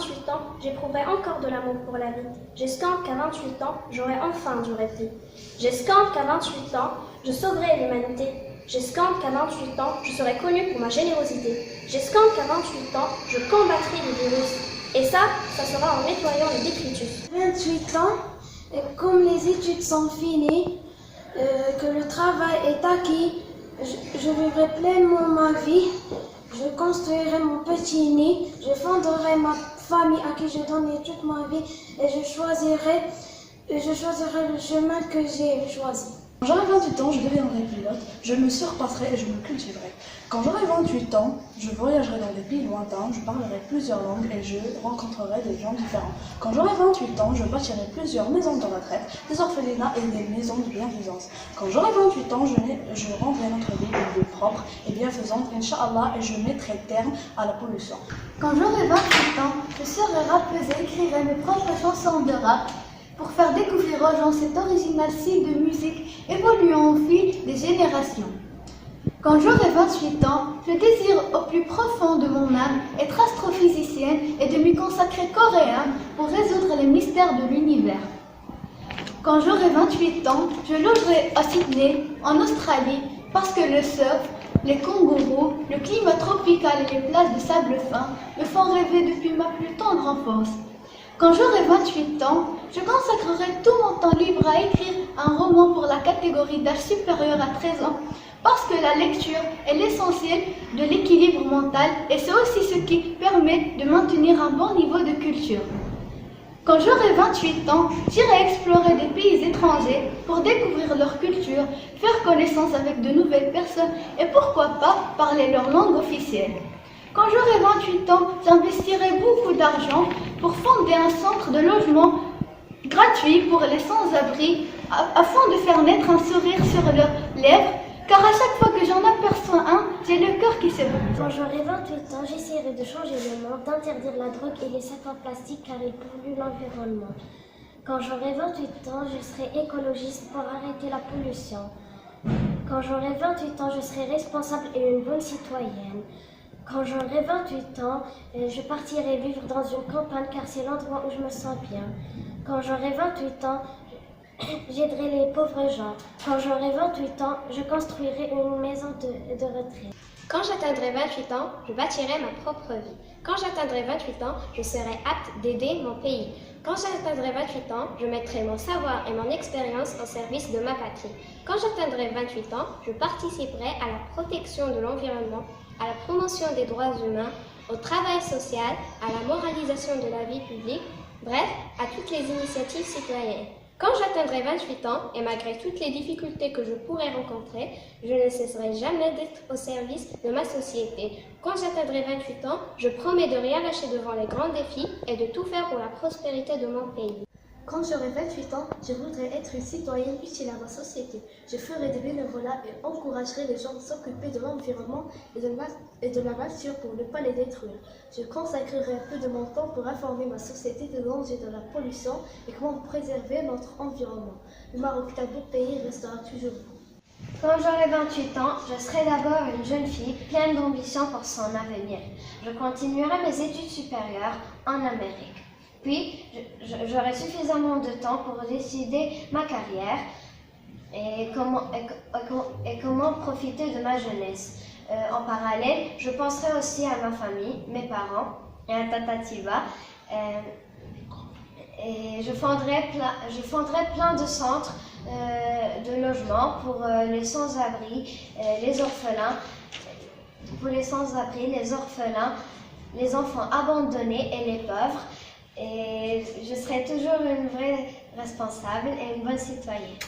28 ans, j'éprouverai encore de l'amour pour la vie. J'escompte qu'à 28 ans, j'aurai enfin du répit. J'escompte qu'à 28 ans, je sauverai l'humanité. J'escompte qu'à 28 ans, je serai connue pour ma générosité. J'escompte qu'à 28 ans, je combattrai le virus. Et ça sera en nettoyant les détritus. 28 ans, comme les études sont finies, que le travail est acquis, je vivrai pleinement ma vie, je construirai mon petit nid, je fonderai ma famille à qui je donnerai toute ma vie et je choisirai le chemin que j'ai choisi. Quand j'aurai 28 ans, je deviendrai pilote, je me surpasserai et je me cultiverai. Quand j'aurai 28 ans, je voyagerai dans des pays lointains, je parlerai plusieurs langues et je rencontrerai des gens différents. Quand j'aurai 28 ans, je bâtirai plusieurs maisons de retraite, des orphelinats et des maisons de bienfaisance. Quand j'aurai 28 ans, je rendrai notre vie une vie propre et bienfaisante, Inch'Allah, et je mettrai terme à la pollution. Quand j'aurai 28 ans, je serai rappeuse et écrirai mes propres chansons de rap pour faire découvrir aux gens cet original style de musique évoluant au fil des générations. Quand j'aurai 28 ans, je désire au plus profond de mon âme être astrophysicienne et de m'y consacrer corps et âme pour résoudre les mystères de l'univers. Quand j'aurai 28 ans, je logerai à Sydney, en Australie, parce que le surf, les kangourous, le climat tropical et les plages de sable fin me font rêver depuis ma plus tendre enfance. Quand j'aurai 28 ans, je consacrerai tout mon temps libre à écrire un roman pour la catégorie d'âge supérieur à 13 ans, parce que la lecture est l'essentiel de l'équilibre mental et c'est aussi ce qui permet de maintenir un bon niveau de culture. Quand j'aurai 28 ans, j'irai explorer des pays étrangers pour découvrir leur culture, faire connaissance avec de nouvelles personnes et pourquoi pas parler leur langue officielle. Quand j'aurai 28 ans, j'investirai beaucoup d'argent pour fonder un centre de logement gratuit pour les sans-abri afin de faire naître un sourire sur leurs lèvres, car à chaque fois que j'en aperçois un, j'ai le cœur qui se bat. Quand j'aurai 28 ans, j'essaierai de changer le monde, d'interdire la drogue et les sacs en plastique car ils polluent l'environnement. Quand j'aurai 28 ans, je serai écologiste pour arrêter la pollution. Quand j'aurai 28 ans, je serai responsable et une bonne citoyenne. Quand j'aurai 28 ans, je partirai vivre dans une campagne car c'est l'endroit où je me sens bien. Quand j'aurai 28 ans, j'aiderai les pauvres gens. Quand j'aurai 28 ans, je construirai une maison de retraite. Quand j'atteindrai 28 ans, je bâtirai ma propre vie. Quand j'atteindrai 28 ans, je serai apte d'aider mon pays. Quand j'atteindrai 28 ans, je mettrai mon savoir et mon expérience au service de ma patrie. Quand j'atteindrai 28 ans, je participerai à la protection de l'environnement, à la promotion des droits humains, au travail social, à la moralisation de la vie publique, bref, à toutes les initiatives citoyennes. Quand j'atteindrai 28 ans, et malgré toutes les difficultés que je pourrai rencontrer, je ne cesserai jamais d'être au service de ma société. Quand j'atteindrai 28 ans, je promets de rien lâcher devant les grands défis et de tout faire pour la prospérité de mon pays. Quand j'aurai 28 ans, je voudrais être une citoyenne utile à ma société. Je ferai des bénévolats et encouragerai les gens à s'occuper de l'environnement et de la nature pour ne pas les détruire. Je consacrerai un peu de mon temps pour informer ma société des dangers de la pollution et comment préserver notre environnement. Le Maroc est un beau pays et restera toujours beau. Quand j'aurai 28 ans, je serai d'abord une jeune fille pleine d'ambition pour son avenir. Je continuerai mes études supérieures en Amérique. Puis, j'aurai suffisamment de temps pour décider ma carrière et comment profiter de ma jeunesse. En parallèle, je penserai aussi à ma famille, mes parents et à Tata Tiba. Et je fonderai plein de centres de logement pour les sans-abri, les orphelins, les enfants abandonnés et les pauvres. Et je serai toujours une vraie responsable et une bonne citoyenne.